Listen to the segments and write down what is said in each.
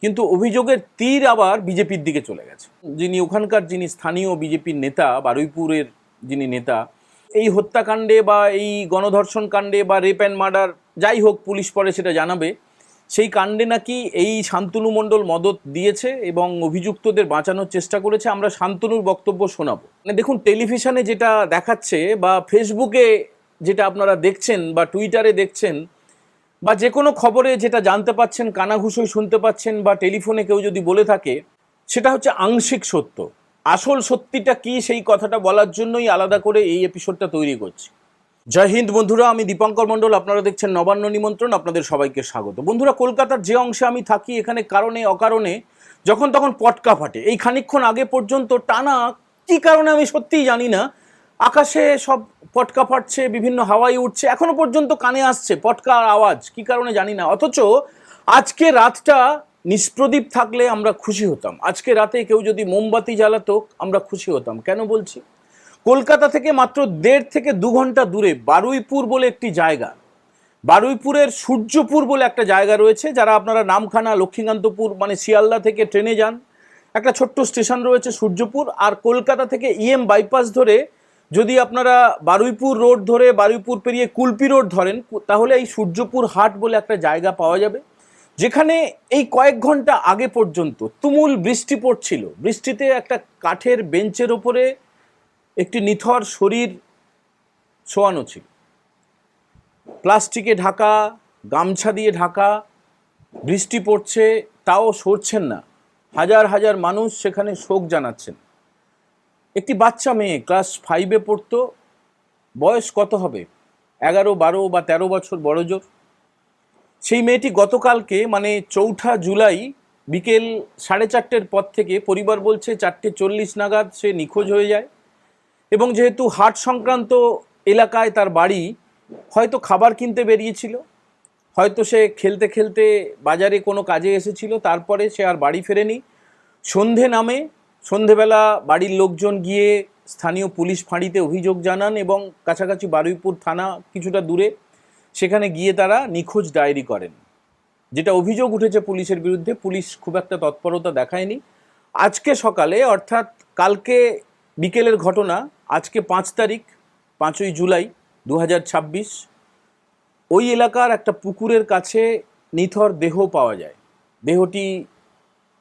কিন্তু অভিযোগের তীর আবার বিজেপির দিকে চলে গেছে। যিনি স্থানীয় বিজেপির নেতা, বারুইপুরের যিনি নেতা, এই হত্যাকাণ্ডে বা এই গণধর্ষণ কাণ্ডে বা রেপ অ্যান্ড মার্ডার যাই হোক, পুলিশ পরে সেটা জানাবে, সেই কাণ্ডে নাকি এই শান্তনু মণ্ডল মদত দিয়েছে এবং অভিযুক্তদের বাঁচানোর চেষ্টা করেছে। আমরা শান্তনুর বক্তব্য শোনাবো। মানে দেখুন, টেলিভিশনে যেটা দেখাচ্ছে বা ফেসবুকে যেটা আপনারা দেখছেন বা টুইটারে দেখছেন বা যে কোনো খবরে যেটা জানতে পাচ্ছেন, কানাঘুষোয় শুনতে পাচ্ছেন বা টেলিফোনে কেউ যদি বলে থাকে, সেটা হচ্ছে আংশিক সত্য। আসল সত্যিটা কি সেই কথাটা বলার জন্যই আলাদা করে এই এপিসোডটা তৈরি করছি। জয় হিন্দ বন্ধুরা, আমি দীপঙ্কর মণ্ডল, আপনারা দেখছেন নবান্ন নিমন্ত্রণ। আপনাদের সবাইকে স্বাগত। বন্ধুরা, কলকাতার যে অংশে আমি থাকি, এখানে কারণে অকারণে যখন তখন পটকা ফাটে। এই খানিকক্ষণ আগে পর্যন্ত টানা কি কারণে আমি সত্যিই জানি না, আকাশে সব পটকা ফাটছে, বিভিন্ন হাওয়াই উঠছে, এখনো পর্যন্ত কানে আসছে পটকার আওয়াজ, কি কারণে জানি না। অথচ আজকে রাতটা নিষ্প্রদীপ থাকলে আমরা খুশি হতাম। আজকে রাতে কেউ যদি মোমবাতি জ্বালাতো আমরা খুশি হতাম। কেন বলছি? কলকাতা থেকে মাত্র 1.5 থেকে 2 ঘন্টা দূরে বারুইপুর বলে একটি জায়গা, বারুইপুরের সূর্যপুর বলে একটা জায়গা রয়েছে। যারা আপনারা নামখানা, লক্ষ্মীকান্তপুর মানে শিয়ালদা থেকে ট্রেনে যান, একটা ছোট্ট স্টেশন রয়েছে সূর্যপুর। আর কলকাতা থেকে ইএম বাইপাস ধরে যদি আপনারা বারুইপুর রোড ধরে, বারুইপুর পেরিয়ে কুলপি রোড ধরেন, তাহলে এই সূর্যপুর হাট বলে একটা জায়গা পাওয়া যাবে, যেখানে এই কয়েক ঘন্টা আগে পর্যন্ত তুমুল বৃষ্টি পড়ছিল। বৃষ্টিতে একটা কাঠের বেঞ্চের ওপরে একটি নিথর শরীর শোয়ানো ছিল, প্লাস্টিকে ঢাকা, গামছা দিয়ে ঢাকা। বৃষ্টি পড়ছে, তাও সরছেন না। হাজার হাজার মানুষ সেখানে শোক জানাচ্ছেন। একটি বাচ্চা মেয়ে ক্লাস 5-এ পড়তো, বয়স কত হবে, 11, 12 বা 13 বছর বড়জোর। সেই মেয়েটি গতকালকে মানে 4 জুলাই বিকেল 4:30-এর পর থেকে পরিবার বলছে 4:40 নাগাদ সে নিখোঁজ হয়ে যায়। এবং যেহেতু হাট সংক্রান্ত এলাকায় তার বাড়ি, হয়তো খাবার কিনতে বেরিয়েছিল, হয়তো সে খেলতে খেলতে বাজারে কোনো কাজে এসেছিল, তারপরে সে আর বাড়ি ফেরেনি। সন্ধেবেলা বাড়ির লোকজন গিয়ে স্থানীয় পুলিশ ফাঁড়িতে অভিযোগ জানান এবং কাছাকাছি বারুইপুর থানা কিছুটা দূরে, সেখানে গিয়ে তারা নিখোঁজ ডায়েরি করেন। যেটা অভিযোগ উঠেছে পুলিশের বিরুদ্ধে, পুলিশ খুব একটা তৎপরতা দেখায়নি। আজকে সকালে, অর্থাৎ কালকে বিকেলের ঘটনা, আজকে 5 তারিখ, 5ই জুলাই 2026, ওই এলাকার একটা পুকুরের কাছে নিথর দেহ পাওয়া যায়। দেহটি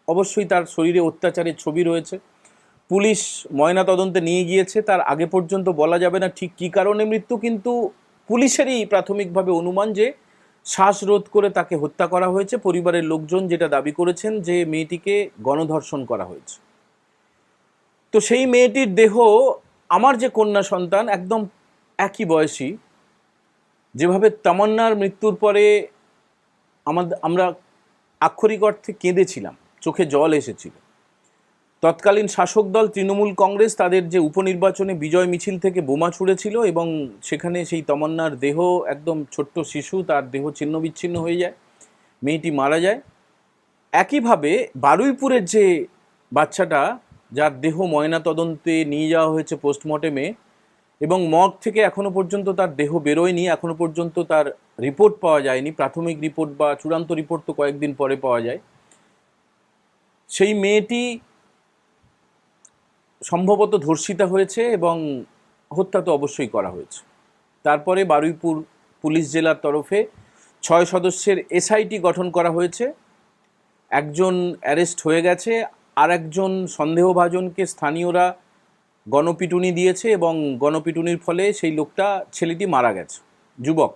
অবশ্যই, তার শরীরে অত্যাচারের ছবি রয়েছে। পুলিশ ময়নাতদন্তে নিয়ে গিয়েছে। তার আগে পর্যন্ত বলা যাবে না ঠিক কী কারণে মৃত্যু, কিন্তু পুলিশেরই প্রাথমিকভাবে অনুমান যে শ্বাসরোধ করে তাকে হত্যা করা হয়েছে। পরিবারের লোকজন যেটা দাবি করেছেন যে মেয়েটিকে গণধর্ষণ করা হয়েছে। তো সেই মেয়েটির দেহ, আমার যে কন্যা সন্তান একদম একই বয়সী, যেভাবে তামান্নার মৃত্যুর পরে আমরা আক্ষরিক অর্থে কেঁদেছিলাম, চোখে জল এসেছিল। তৎকালীন শাসক দল তৃণমূল কংগ্রেস তাদের যে উপনির্বাচনে বিজয় মিছিল থেকে বোমা ছুঁড়েছিল এবং সেখানে সেই তমন্নার দেহ, একদম ছোট্ট শিশু, তার দেহ ছিন্ন বিচ্ছিন্ন হয়ে যায়, মেয়েটি মারা যায়। একইভাবে বারুইপুরের যে বাচ্চাটা, যার দেহ ময়নাতদন্তে নিয়ে যাওয়া হয়েছে পোস্টমর্টেমে, এবং মর্গ থেকে এখনো পর্যন্ত তার দেহ বেরোয়নি, এখনো পর্যন্ত তার রিপোর্ট পাওয়া যায়নি। প্রাথমিক রিপোর্ট বা চূড়ান্ত রিপোর্ট তো কয়েকদিন পরে পাওয়া যায়। সেই মেয়েটি সম্ভবত ধর্ষিতা হয়েছে এবং হত্যা তো অবশ্যই করা হয়েছে। তারপরে বারুইপুর পুলিশ জেলার তরফে 6 সদস্যের এসআইটি গঠন করা হয়েছে। একজন অ্যারেস্ট হয়ে গেছে, আর একজন সন্দেহভাজনকে স্থানীয়রা গণপিটুনি দিয়েছে এবং গণপিটুনির ফলে সেই লোকটা, ছেলেটি মারা গেছে, যুবক।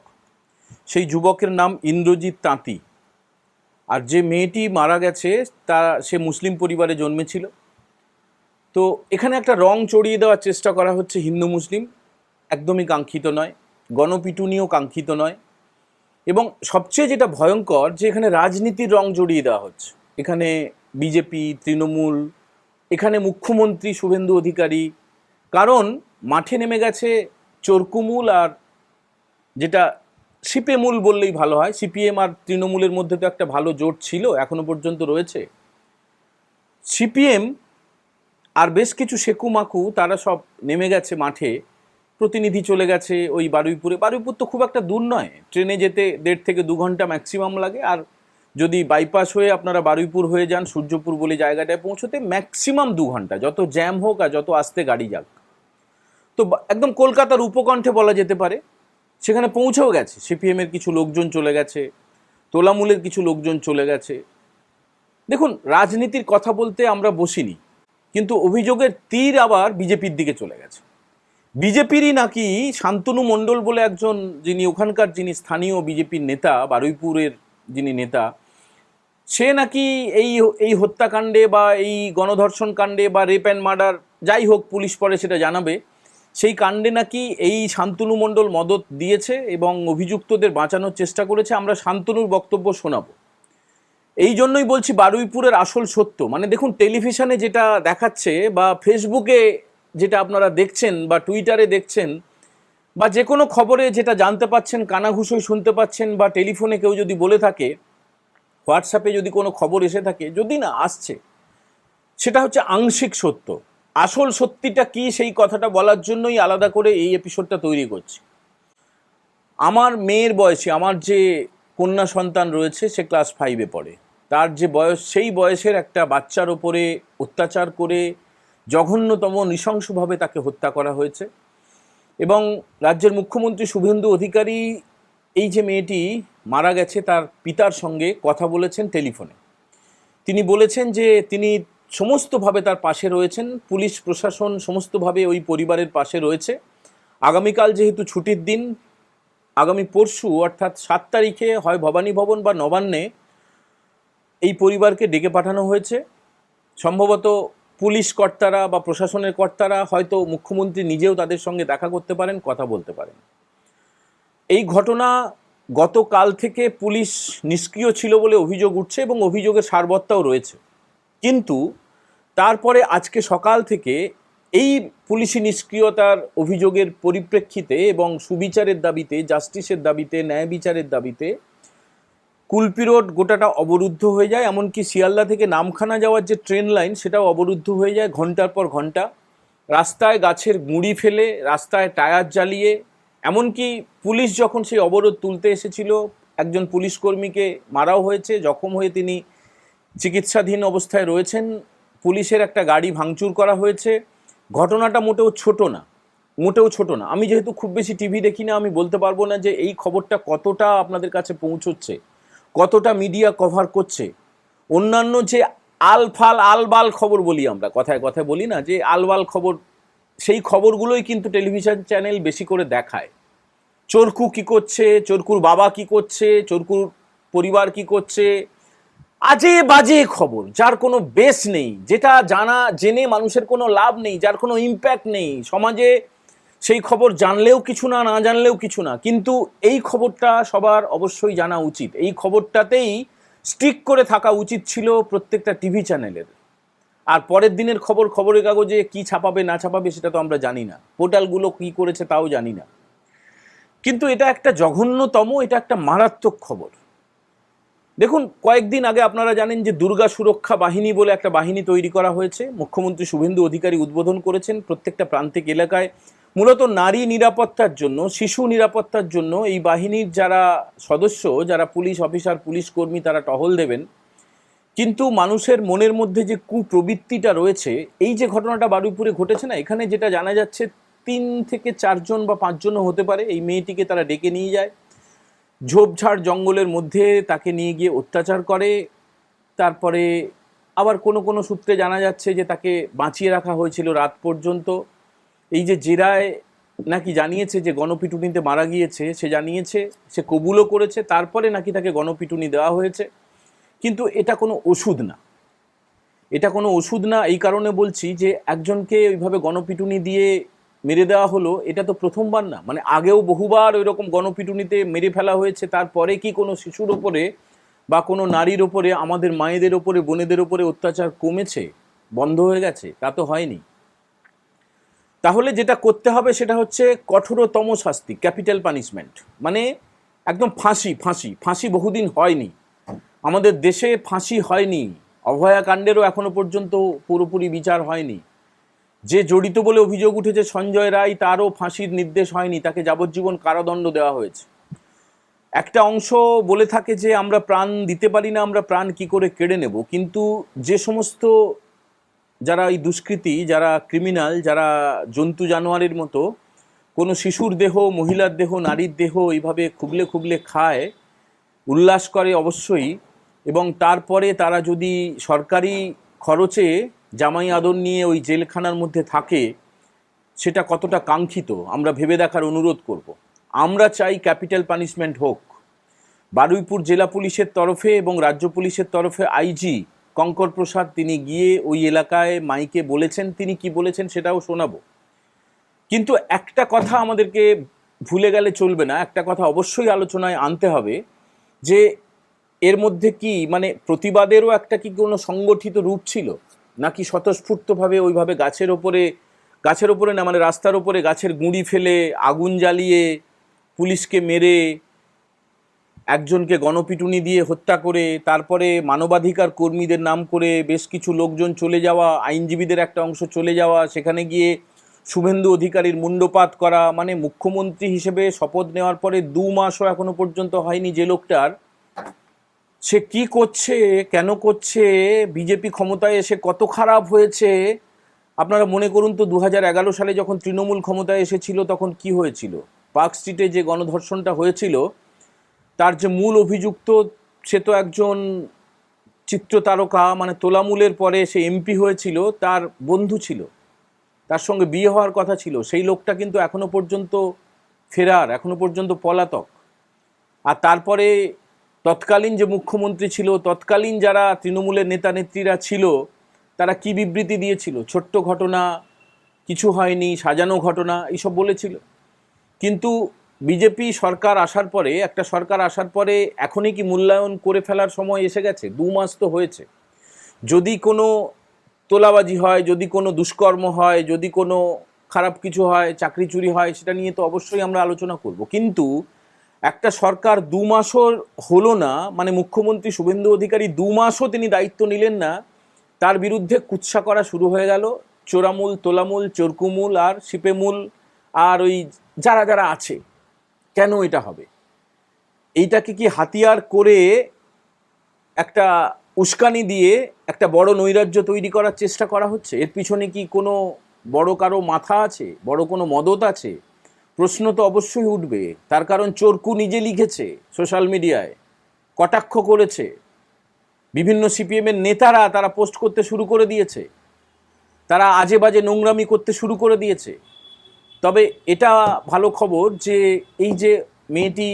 সেই যুবকের নাম ইন্দ্রজিৎ তাঁতি। আর যে মেয়েটি মারা গেছে সে মুসলিম পরিবারে জন্মেছিল। তো এখানে একটা রং চড়িয়ে দেওয়ার চেষ্টা করা হচ্ছে হিন্দু মুসলিম, একদমই কাঙ্ক্ষিত নয়। গণপিটুনিও কাঙ্ক্ষিত নয়। এবং সবচেয়ে যেটা ভয়ঙ্কর, যে এখানে রাজনীতির রং জড়িয়ে দেওয়া হচ্ছে। এখানে বিজেপি, তৃণমূল, এখানে মুখ্যমন্ত্রী শুভেন্দু অধিকারী। কারণ মাঠে নেমে গেছে চরকুমূল, আর যেটা সিপিএমূল বললেই ভালো হয়, সিপিএম আর তৃণমূলের মধ্যে তো একটা ভালো জোট ছিল, এখনো পর্যন্ত রয়েছে। সিপিএম আর বেশ কিছু সেকুমাকু, তারা সব নেমে গেছে মাঠে। প্রতিনিধি চলে গেছে ওই বারুইপুরে। বারুইপুর তো খুব একটা দূর নয়, ট্রেনে যেতে 1.5 থেকে 2 ঘন্টা ম্যাক্সিমাম লাগে। আর যদি বাইপাস হয়ে আপনারা বারুইপুর হয়ে যান, সূর্যপুর বলে জায়গাটায় পৌঁছতে ম্যাক্সিমাম 2 ঘন্টা, যত জ্যাম হোক আর যত আস্তে গাড়ি যাক। তো একদম কলকাতার উপকণ্ঠে বলা যেতে পারে, সেখানে পৌঁছেও গেছে। সিপিএমের কিছু লোকজন চলে গেছে, তোলামূলের কিছু লোকজন চলে গেছে। দেখুন, রাজনীতির কথা বলতে আমরা বসিনি, কিন্তু অভিযোগের তীর আবার বিজেপির দিকে চলে গেছে। বিজেপিরই নাকি শান্তনু মণ্ডল বলে একজন, যিনি ওখানকার যিনি স্থানীয় বিজেপির নেতা, বারুইপুরের যিনি নেতা, সে নাকি এই এই হত্যাকাণ্ডে বা এই গণধর্ষণ কাণ্ডে বা রেপ অ্যান্ড মার্ডার, যাই হোক পুলিশ পরে সেটা জানাবে, সেই কাণ্ডে নাকি এই শান্তনু মণ্ডল মদত দিয়েছে এবং অভিযুক্তদের বাঁচানোর চেষ্টা করেছে। আমরা শান্তনুর বক্তব্য শোনাবো। এই জন্যই বলছি বারুইপুরের আসল সত্য। মানে দেখুন, টেলিভিশনে যেটা দেখাচ্ছে বা ফেসবুকে যেটা আপনারা দেখছেন বা টুইটারে দেখছেন বা যে কোনো খবরে যেটা জানতে পাচ্ছেন, কানাঘুষোয় শুনতে পাচ্ছেন, বা টেলিফোনে কেউ যদি বলে থাকে, হোয়াটসঅ্যাপে যদি কোনো খবর এসে থাকে, যদি না আসছে, সেটা হচ্ছে আংশিক সত্য। আসল সত্যিটা কি সেই কথাটা বলার জন্যই আলাদা করে এই এপিসোডটা তৈরি করছি। আমার মেয়ের বয়সী, আমার যে কন্যা সন্তান রয়েছে, সে ক্লাস 5-এ পড়ে। তার যে বয়স, সেই বয়সের একটা বাচ্চার ওপরে অত্যাচার করে জঘন্যতম নৃশংসভাবে তাকে হত্যা করা হয়েছে। এবং রাজ্যের মুখ্যমন্ত্রী শুভেন্দু অধিকারী এই যে মেয়েটি মারা গেছে তার পিতার সঙ্গে কথা বলেছেন টেলিফোনে। তিনি বলেছেন যে তিনি সমস্তভাবে তার পাশে রয়েছেন, পুলিশ প্রশাসন সমস্তভাবে ওই পরিবারের পাশে রয়েছে। আগামীকাল যেহেতু ছুটির দিন, আগামী পরশু অর্থাৎ 7 তারিখে হয় ভবানী ভবন বা নবান্নে এই পরিবারকে ডেকে পাঠানো হয়েছে। সম্ভবত পুলিশ কর্তারা বা প্রশাসনের কর্তারা, হয়তো মুখ্যমন্ত্রী নিজেও তাদের সঙ্গে দেখা করতে পারেন, কথা বলতে পারেন। এই ঘটনা গতকাল থেকে পুলিশ নিষ্ক্রিয় ছিল বলে অভিযোগ উঠছে এবং অভিযোগের সারবত্তাও রয়েছে। কিন্তু তারপরে আজকে সকাল থেকে এই পুলিশি নিষ্ক্রিয়তার অভিযোগের পরিপ্রেক্ষিতে এবং সুবিচারের দাবিতে, জাস্টিসের দাবিতে, ন্যায় বিচারের দাবিতে কুলপি রোড গোটাটা অবরুদ্ধ হয়ে যায়। এমনকি শিয়ালদা থেকে নামখানা যাওয়ার যে ট্রেন লাইন, সেটাও অবরুদ্ধ হয়ে যায় ঘন্টার পর ঘন্টা। রাস্তায় গাছের গুঁড়ি ফেলে, রাস্তায় টায়ার জ্বালিয়ে, এমনকি পুলিশ যখন সেই অবরোধ তুলতে এসেছিল, একজন পুলিশ কর্মীকে মারাও হয়েছে, জখম হয়ে তিনি চিকিৎসাধীন অবস্থায় রয়েছেন। পুলিশের একটা গাড়ি ভাঙচুর করা হয়েছে। ঘটনাটা মোটেও ছোট না, মোটেও ছোট না। আমি যেহেতু খুব বেশি টিভি দেখি না, আমি বলতে পারবো না যে এই খবরটা কতটা আপনাদের কাছে পৌঁছচ্ছে, কতটা মিডিয়া কভার করছে। অন্যান্য যে আলফাল আলবাল খবর বলি আমরা, কথায় কথায় বলি না যে আলবাল খবর, সেই খবরগুলোই কিন্তু টেলিভিশন চ্যানেল বেশি করে দেখায়। চরকু কি করছে, চরকুর বাবা কি করছে, চরকুর পরিবার কি করছে, আজে বাজে খবর যার কোনো বেস নেই, যেটা জেনে মানুষের কোনো লাভ নেই, যার কোনো ইম্প্যাক্ট নেই সমাজে। সেই খবর জানলেও কিছু না, না জানলেও কিছু না, কিন্তু এই খবরটা সবার অবশ্যই জানা উচিত। এই খবরটাতেই স্টিক করে থাকা উচিত ছিল প্রত্যেকটা টিভি চ্যানেলের। আর পরের দিনের খবর খবরের কাগজে কি ছাপাবে না ছাপাবে সেটা তো আমরা জানি না, পোর্টালগুলো কি করেছে তাও জানি না। কিন্তু এটা একটা জঘন্যতম, এটা একটা মারাত্মক খবর। দেখুন, কয়েকদিন আগে আপনারা জানেন যে দুর্গা সুরক্ষা বাহিনী বলে একটা বাহিনী তৈরি করা হয়েছে। মুখ্যমন্ত্রী শুভেন্দু অধিকারী উদ্বোধন করেছেন। প্রত্যেকটা প্রান্তিক এলাকায় মূলত নারী নিরাপত্তার জন্য, শিশু নিরাপত্তার জন্য এই বাহিনীর যারা সদস্য, যারা পুলিশ অফিসার, পুলিশ কর্মী, তারা টহল দেবেন। কিন্তু মানুষের মনের মধ্যে যে কুপ্রবৃত্তিটা রয়েছে, এই যে ঘটনাটা বারুইপুরে ঘটেছে না, এখানে যেটা জানা যাচ্ছে 3 থেকে 4 জন বা 5 জনও হতে পারে। এই মেয়েটিকে তারা ডেকে নিয়ে যায়, ঝোপঝাড় জঙ্গলের মধ্যে তাকে নিয়ে গিয়ে অত্যাচার করে। তারপরে আবার কোনো কোনো সূত্রে জানা যাচ্ছে যে তাকে বাঁচিয়ে রাখা হয়েছিল রাত পর্যন্ত। এই যে জেরায় নাকি জানিয়েছে যে গণপিটুনিতে মারা গিয়েছে, সে জানিয়েছে, সে কবুলও করেছে, তারপরে নাকি তাকে গণপিটুনি দেওয়া হয়েছে। কিন্তু এটা কোনো ওষুধ না, এটা কোনো ওষুধ না। এই কারণে বলছি যে একজনকে ওইভাবে গণপিটুনি দিয়ে মেরে দেওয়া হলো, এটা তো প্রথমবার না। মানে আগেও বহুবার ওই রকম গণপিটুনিতে মেরে ফেলা হয়েছে। তারপরে কি কোনো শিশুর ওপরে বা কোনো নারীর ওপরে, আমাদের মায়েদের ওপরে, বোনেদের ওপরে অত্যাচার কমেছে, বন্ধ হয়ে গেছে? তা তো হয়নি। তাহলে যেটা করতে হবে সেটা হচ্ছে কঠোরতম শাস্তি, ক্যাপিটাল পানিশমেন্ট, মানে একদম ফাঁসি। ফাঁসি ফাঁসি বহুদিন হয়নি আমাদের দেশে, ফাঁসি হয়নি। অভয়াকাণ্ডেরও এখনো পর্যন্ত পুরোপুরি বিচার হয়নি। যে জড়িত বলে অভিযোগ উঠেছে সঞ্জয় রায়, তারও ফাঁসির নির্দেশ হয়নি, তাকে যাবজ্জীবন কারাদণ্ড দেওয়া হয়েছে। একটা অংশ বলে থাকে যে আমরা প্রাণ দিতে পারি না, আমরা প্রাণ কি করে কেড়ে নেব। কিন্তু যে সমস্ত যারা এই দুষ্কৃতী, যারা ক্রিমিনাল, যারা জন্তু জানোয়ারের মতো কোনো শিশুর দেহ, মহিলার দেহ, নারীর দেহ এইভাবে খুবলে খুবলে খায়, উল্লাস করে অবশ্যই, এবং তারপরে তারা যদি সরকারি খরচে জামাই আদর নিয়ে ওই জেলখানার মধ্যে থাকে, সেটা কতটা কাঙ্ক্ষিত আমরা ভেবে দেখার অনুরোধ করব। আমরা চাই ক্যাপিটাল পানিশমেন্ট হোক। বারুইপুর জেলা পুলিশের তরফে এবং রাজ্য পুলিশের তরফে আইজি কঙ্কর প্রসাদ তিনি গিয়ে ওই এলাকায় মাইকে বলেছেন, তিনি কি বলেছেন সেটাও শোনাবো। কিন্তু একটা কথা আমাদেরকে ভুলে গেলে চলবে না, একটা কথা অবশ্যই আলোচনায় আনতে হবে, যে এর মধ্যে কি মানে প্রতিবাদেরও একটা কি কোনো সংগঠিত রূপ ছিল, নাকি স্বতঃস্ফূর্তভাবে ওইভাবে গাছের ওপরে না, মানে রাস্তার ওপরে গাছের গুঁড়ি ফেলে আগুন জ্বালিয়ে পুলিশকে মেরে একজনকে গণপিটুনি দিয়ে হত্যা করে তারপরে মানবাধিকার কর্মীদের নাম করে বেশ কিছু লোকজন চলে যাওয়া, আইনজীবীদের একটা অংশ চলে যাওয়া, সেখানে গিয়ে শুভেন্দু অধিকারীর মুণ্ডপাত করা, মানে মুখ্যমন্ত্রী হিসেবে শপথ নেওয়ার পরে 2 মাসও এখনো পর্যন্ত হয়নি যে লোকটার, সে কি করছে, কেন করছে, বিজেপি ক্ষমতায় এসে কত খারাপ হয়েছে। আপনারা মনে করুন তো 2011 সালে যখন তৃণমূল ক্ষমতায় এসেছিল তখন কি হয়েছিল। পার্ক স্ট্রিটে যে গণধর্ষণটা হয়েছিল তার যে মূল অভিযুক্ত সে তো একজন চিত্রতারকা, মানে তোলামূলের পরে সে এমপি হয়েছিল, তার বন্ধু ছিল, তার সঙ্গে বিয়ে হওয়ার কথা ছিল, সেই লোকটা কিন্তু এখনো পর্যন্ত ফেরার, এখনো পর্যন্ত পলাতক। আর তারপরে তৎকালীন যে মুখ্যমন্ত্রী ছিল, তৎকালীন যারা তৃণমূলের নেতা নেত্রীরা ছিল, তারা কি বিবৃতি দিয়েছিল, ছোট্ট ঘটনা, কিছু হয়নি, সাজানো ঘটনা, এইসব বলেছিল। কিন্তু বিজেপি সরকার আসার পরে, একটা সরকার আসার পরে এখনই কি মূল্যায়ন করে ফেলার সময় এসে গেছে? 2 মাস তো হয়েছে। যদি কোনো তোলাবাজি হয়, যদি কোনো দুষ্কর্ম হয়, যদি কোনো খারাপ কিছু হয়, চাকরি চুরি হয়, সেটা নিয়ে তো অবশ্যই আমরা আলোচনা করব। কিন্তু একটা সরকার 2 মাসও হলো না, মানে মুখ্যমন্ত্রী শুভেন্দু অধিকারী 2 মাসও তিনি দায়িত্ব নিলেন না, তার বিরুদ্ধে কুৎসা করা শুরু হয়ে গেল। চোরামূল, তোলামূল, চরকুমূল আর শিপেমূল আর ওই যারা যারা আছে। কেন এটা হবে? এইটাকে কি হাতিয়ার করে একটা উস্কানি দিয়ে একটা বড় নৈরাজ্য তৈরি করার চেষ্টা করা হচ্ছে? এর পিছনে কি কোনো বড় কারো মাথা আছে, বড় কোনো মদত আছে? প্রশ্ন তো অবশ্যই উঠবে। তার কারণ চরকু নিজে লিখেছে সোশ্যাল মিডিয়ায়, কটাক্ষ করেছে, বিভিন্ন সিপিএমের নেতারা তারা পোস্ট করতে শুরু করে দিয়েছে, তারা আজে বাজে নোংরামি করতে শুরু করে দিয়েছে। তবে এটা ভালো খবর যে এই যে মেয়েটি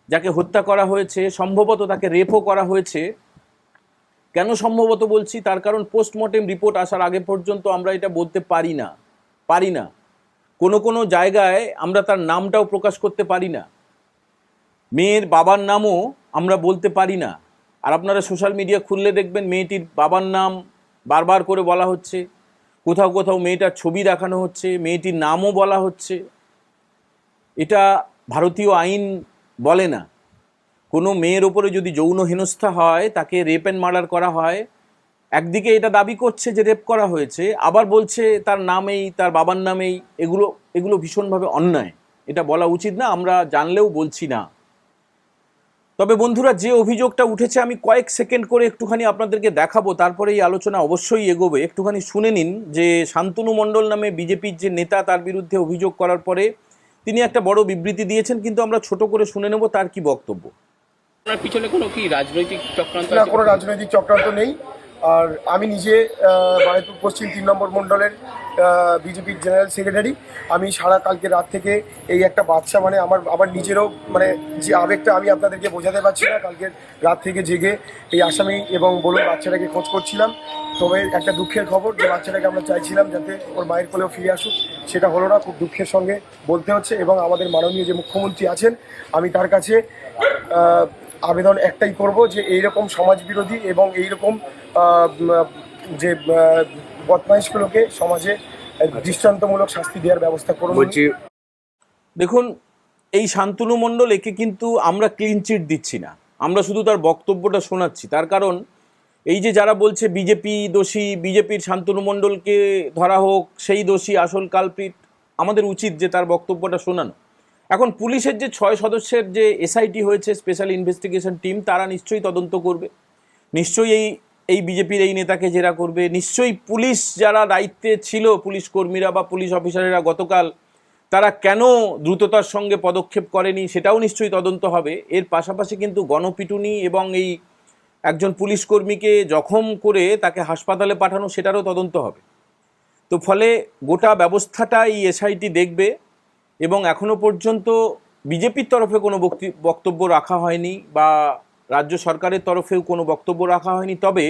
যাকে হত্যা করা হয়েছে, সম্ভবত তাকে রেপও করা হয়েছে। কেন সম্ভবত বলছি? তার কারণ পোস্টমর্টেম রিপোর্ট আসার আগে পর্যন্ত আমরা এটা বলতে পারি না। কোনো কোনো জায়গায় আমরা তার নামটাও প্রকাশ করতে পারি না, মেয়ের বাবার নামও আমরা বলতে পারি না। আর আপনারা সোশ্যাল মিডিয়া খুললে দেখবেন মেয়েটির বাবার নাম বারবার করে বলা হচ্ছে, কোথাও কোথাও মেয়েটার ছবি দেখানো হচ্ছে, মেয়েটির নামও বলা হচ্ছে। এটা ভারতীয় আইন বলে না। কোনো মেয়ের ওপরে যদি যৌন হেনস্থা হয়, তাকে রেপ অ্যান্ড মার্ডার করা হয়, একদিকে এটা দাবি করছে যে রেপ করা হয়েছে, আবার বলছে তার নামেই, তার বাবার নামেই। এগুলো ভীষণভাবে অন্যায়, এটা বলা উচিত না, আমরা জানলেও বলছি না। তবে বন্ধুরা, যে অভিযোগটা উঠেছে আমি কয়েক সেকেন্ড করে একটুখানি আপনাদেরকে দেখাবো, তারপরে এই আলোচনা অবশ্যই এগোবে। একটুখানি শুনে নিন যে শান্তনু মণ্ডল নামে বিজেপির যে নেতা, তার বিরুদ্ধে অভিযোগ করার পরে তিনি একটা বড় বিবৃতি দিয়েছেন, কিন্তু আমরা ছোট করে শুনে নেব তার কি বক্তব্য। আপনার পিছনে কোনো কি রাজনৈতিক চক্রান্ত না, আছে? কোনো রাজনৈতিক চক্রান্ত নেই। আর আমি নিজে বারুইপুর পশ্চিম 3 নম্বর মণ্ডলের বিজেপির জেনারেল সেক্রেটারি। আমি সারা কালকে রাত থেকে এই একটা বাচ্চা, মানে আমার নিজেরও মানে যে আবেগটা আমি আপনাদেরকে বোঝাতে পারছি না। কালকে রাত থেকে জেগে এই আসামি এবং বলুন বাচ্চাটাকে খোঁজ করছিলাম। তবে একটা দুঃখের খবর, যে বাচ্চাটাকে আমরা চাইছিলাম যাতে ওর মায়ের কোলেও ফিরে আসুক, সেটা হলো না। খুব দুঃখের সঙ্গে বলতে হচ্ছে। এবং আমাদের মাননীয় যে মুখ্যমন্ত্রী আছেন, আমি তার কাছে আবেদন একটাই করব যে এইরকম সমাজ বিরোধী এবং এইরকম যে বদমাইশগুলোকে সমাজে দৃষ্টান্তমূলক শাস্তি দেওয়ার ব্যবস্থা করুন। দেখুন, এই শান্তনু মণ্ডল, একে কিন্তু আমরা ক্লিন চিট দিচ্ছি না, আমরা শুধু তার বক্তব্যটা শোনাচ্ছি। তার কারণ এই যে যারা বলছে বিজেপি দোষী, বিজেপির শান্তনু মণ্ডলকে ধরা হোক, সেই দোষী, আসল কালপ্রিট, আমাদের উচিত যে তার বক্তব্যটা শোনানো। এখন পুলিশের যে 6 সদস্যের যে এসআইটি হয়েছে, স্পেশাল ইনভেস্টিগেশন টিম, তারা নিশ্চয়ই তদন্ত করবে, নিশ্চয়ই এই বিজেপির এই নেতাকে জেরা করবে, নিশ্চয়ই পুলিশ যারা দায়িত্বে ছিল, পুলিশ কর্মীরা বা পুলিশ অফিসারেরা গতকাল তারা কেন দ্রুততার সঙ্গে পদক্ষেপ করেনি সেটাও নিশ্চয়ই তদন্ত হবে। এর পাশাপাশি কিন্তু গণপিটুনি এবং এই একজন পুলিশ কর্মীকে জখম করে তাকে হাসপাতালে পাঠানো সেটারও তদন্ত হবে। তো ফলে গোটা ব্যবস্থাটা এই এসআইটি দেখবে এবং এখনো পর্যন্ত বিজেপির তরফে কোনো বক্তব্য রাখা হয়নি বা রাজ্য সরকারের তরফেও কোনো বক্তব্য রাখা হয়নি। তবে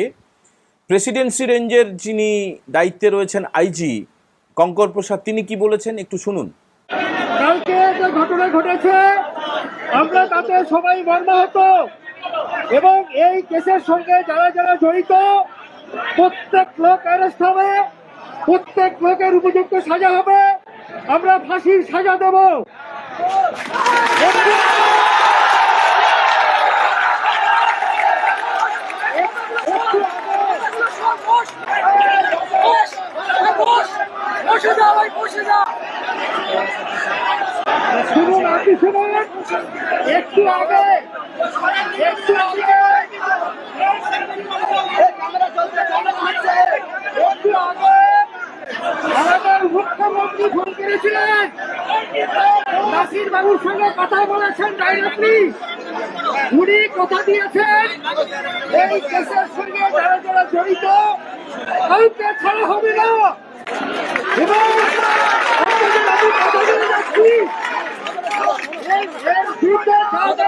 প্রেসিডেন্সি রেঞ্জের যিনি দায়িত্বে রয়েছেন আইজি কঙ্কর প্রসাদ, তিনি কি বলেছেন একটু শুনুন। কালকে যে ঘটনা ঘটেছে আমরা তাতে সবাই মর্মাহত এবং এই কেসের সঙ্গে যারা যারা জড়িত প্রত্যেক লোক অ্যারেস্ট হবে, প্রত্যেক লোকের উপযুক্ত সাজা হবে, আমরা ফাঁসির সাজা দেব। শুনুন, আপনি শুনুন, একটু আগে আমাদের মুখ্যমন্ত্রী ফোন করেছিলেন, নাসির বাবুর সঙ্গে কথা বলেছেন ডাইরেক্টলি। উনি কথা দিয়েছেন এই কেসের সঙ্গে যারা যারা জড়িত কাউকে ছাড়া হবে না এবং আপনাদের আমি কথা দিয়ে যাচ্ছি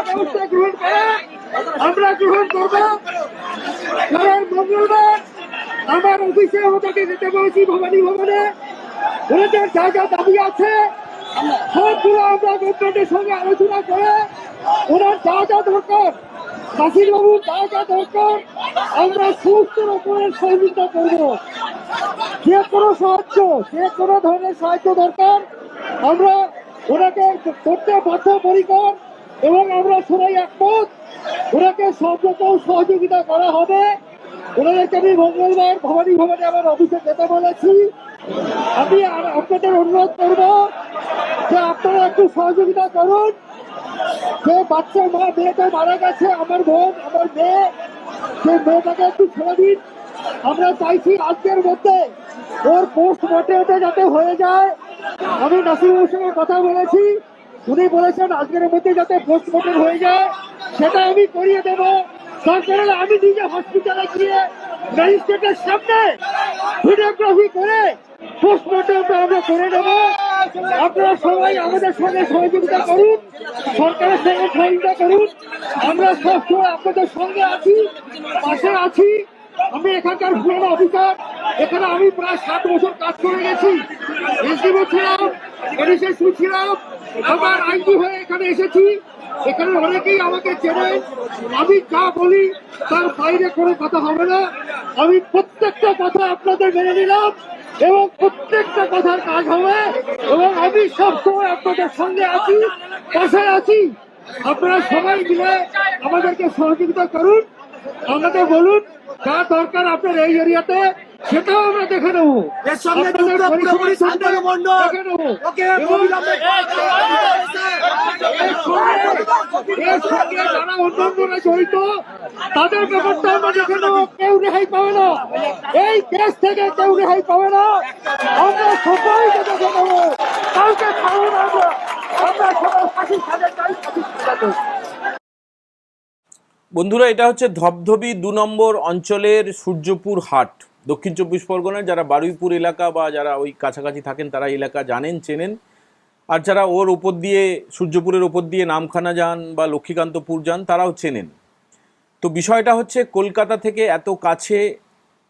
ব্যবস্থা গ্রহণ করে আমরা গ্রহণ করব। কারণ মঙ্গলবার আমার অফিসে ওটাকে যেতে বলেছি ভবানী ভবনে, ওনাদের যা যা দাবি আছে সবগুলো আমরা গভর্নমেন্টের সঙ্গে আলোচনা করে ওনার যা যা দরকার, নাসির বাবুর যা যা দরকার আমরা সমস্ত রকমের সহযোগিতা করব। যে কোনো সাহায্য, যে কোনো ধরনের সাহায্য দরকার আমরা ওনাকে করতে বদ্ধপরিকর এবং আমরা সবাই একমত ওনাকে সব রকম সহযোগিতা করা হবে। ওনাদেরকে আমি মঙ্গলবার ভবানী ভবনে আমার অফিসে যেতে বলেছি। আমি আপনাদের অনুরোধ করব যে আপনারা একটু সহযোগিতা করুন। যে বাচ্চা মেয়েটা মারা গেছে, আমার বোন, আমার মেয়ে, সেই মেয়েটাকে একটু ছেড়ে দিন। আমরা চাইছি আজকের মধ্যে ওর পোস্টমর্টেমটা যাতে হয়ে যায়। আমি নাসিরুলের সঙ্গে কথা বলেছি, উনি বলেছেন আজকের মধ্যে যাতে পোস্টমর্টেম হয়ে যায় সেটা আমি করিয়ে দেব। দরকার হলে আমি নিজে হসপিটালে গিয়ে ম্যাজিস্ট্রেটের সামনে ভিডিওগ্রাফি করে পোস্টমর্টেমটা আমরা করে নেব। আপনারা সবাই আমাদের সঙ্গে সহযোগিতা করুন, সরকারের সঙ্গে সহযোগিতা করুন। আমরা সবসময় আপনাদের সঙ্গে আছি, পাশে আছি। আমি এখানকার পুরনো অফিসার, এখানে আমি প্রায় 7 বছর কাজ করে গেছি। এসডিও ছিলাম, এডিসি ছিলাম, আবার আইজি হয়ে এখানে এসেছি। এখানে অনেকেই আমাকে চেনেন। আমি যা বলি তার বাইরে কোনো কথা হবে না। আমি প্রত্যেকটা কথা আপনাদের মেনে নিলাম এবং প্রত্যেকটা কথার কাজ হবে এবং আমি সবসময় আপনাদের সঙ্গে আছি, পাশে আছি। আপনারা সবাই মিলে আমাদেরকে সহযোগিতা করুন, আমাকে বলুন যা দরকার আপনার এই এরিয়াতে সেটাও আমরা দেখে নেবো। এর সঙ্গে দেখে নেবো যারা অন্যান্যরা জড়িত তাদের ব্যাপারটা আমরা দেখে নেবো। কেউ রেহাই পাবে না, এই দেশ থেকে কেউ রেহাই পাবে না। আমরা সবাইকে দেখে নেবো, কাউকে খাবো না। আমরা সবাই ফাঁসির সাজা চাই, ফাঁসির সাজা। বন্ধুরা, এটা হচ্ছে ধবধবি 2 নম্বর অঞ্চলের সূর্যপুর হাট, দক্ষিণ 24 পরগনার। যারা বারুইপুর এলাকা বা যারা ওই কাছাকাছি থাকেন তারা এলাকা জানেন, চেনেন। আর যারা ওর ওপর দিয়ে, সূর্যপুরের ওপর দিয়ে নামখানা যান বা লক্ষ্মীকান্তপুর যান তারাও চেনেন। তো বিষয়টা হচ্ছে কলকাতা থেকে এত কাছে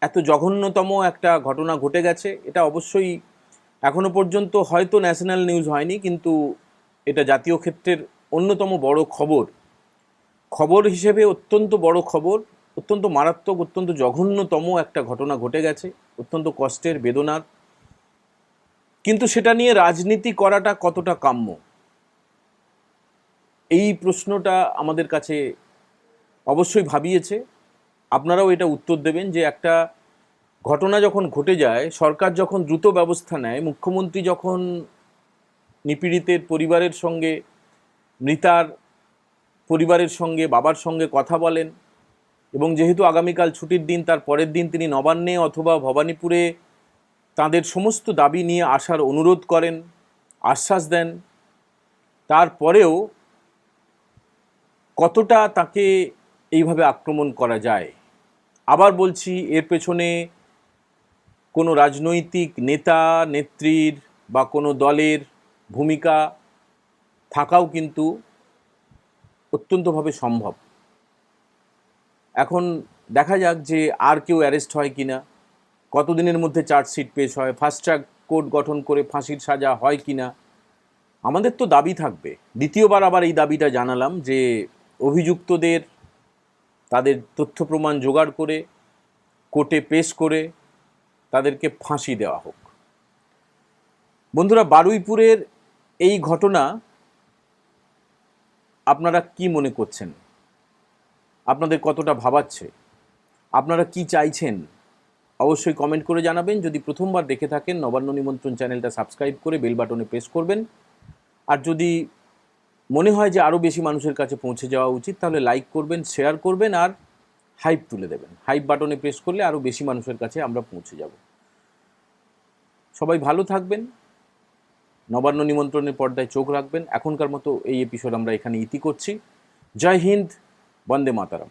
এত জঘন্যতম একটা ঘটনা ঘটে গেছে। এটা অবশ্যই এখনো পর্যন্ত হয়তো ন্যাশনাল নিউজ হয়নি, কিন্তু এটা জাতীয় ক্ষেত্রের অন্যতম বড় খবর হিসেবে অত্যন্ত বড় খবর। অত্যন্ত মারাত্মক, অত্যন্ত জঘন্যতম একটা ঘটনা ঘটে গেছে, অত্যন্ত কষ্টের, বেদনার। কিন্তু সেটা নিয়ে রাজনীতি করাটা কতটা কাম্য, এই প্রশ্নটা আমাদের কাছে অবশ্যই ভাবিয়েছে। আপনারাও এটা উত্তর দেবেন যে একটা ঘটনা যখন ঘটে যায়, সরকার যখন দ্রুত ব্যবস্থা নেয়, মুখ্যমন্ত্রী যখন নিপীড়িতের পরিবারের সঙ্গে, মৃতার পরিবারের সঙ্গে, বাবার সঙ্গে কথা বলেন এবং যেহেতু আগামীকাল ছুটির দিন, তার পরের দিন তিনি নবান্নে অথবা ভবানীপুরে তাদের সমস্ত দাবি নিয়ে আসার অনুরোধ করেন, আশ্বাস দেন। তারপরেও কতটা তাকে এইভাবে আক্রমণ করা যায়? আবার বলছি, এর পেছনে কোনো রাজনৈতিক নেতা নেত্রীর বা কোনো দলের ভূমিকা থাকাও কিন্তু অত্যন্তভাবে সম্ভব। এখন দেখা যাক যে আর কেউ অ্যারেস্ট হয় কিনা, কতদিনের মধ্যে চার্জশিট পেশ হয়, ফাস্ট ট্র্যাক কোর্ট গঠন করে ফাঁসির সাজা হয় কিনা। আমাদের তো দাবি থাকবে। দ্বিতীয়বার আবার এই দাবিটা জানালাম যে অভিযুক্তদের তাদের তথ্য প্রমাণ জোগাড় করে কোর্টে পেশ করে তাদেরকে ফাঁসি দেওয়া হোক। বন্ধুরা, বারুইপুরের এই ঘটনা আপনারা কি মনে করছেন? আপনাদের কতটা ভাবাচ্ছে? আপনারা কি চাইছেন? অবশ্যই কমেন্ট করে জানাবেন। যদি প্রথমবার দেখে থাকেন, নবান্ন নিমন্ত্রণ চ্যানেলটা সাবস্ক্রাইব করে বেল বাটনে প্রেস করবেন। আর যদি মনে হয় যে আরও বেশি মানুষের কাছে পৌঁছে যাওয়া উচিত, তাহলে লাইক করবেন, শেয়ার করবেন আর হাইপ তুলে দেবেন। হাইপ বাটনে প্রেস করলে আরও বেশি মানুষের কাছে আমরা পৌঁছে যাব। সবাই ভালো থাকবেন, নবান্ন নিমন্ত্রণের পর্দায় চোখ রাখবেন। এখনকার মতো এই এপিসোড আমরা এখানে ইতি করছি। জয় হিন্দ, বন্দে মাতরম।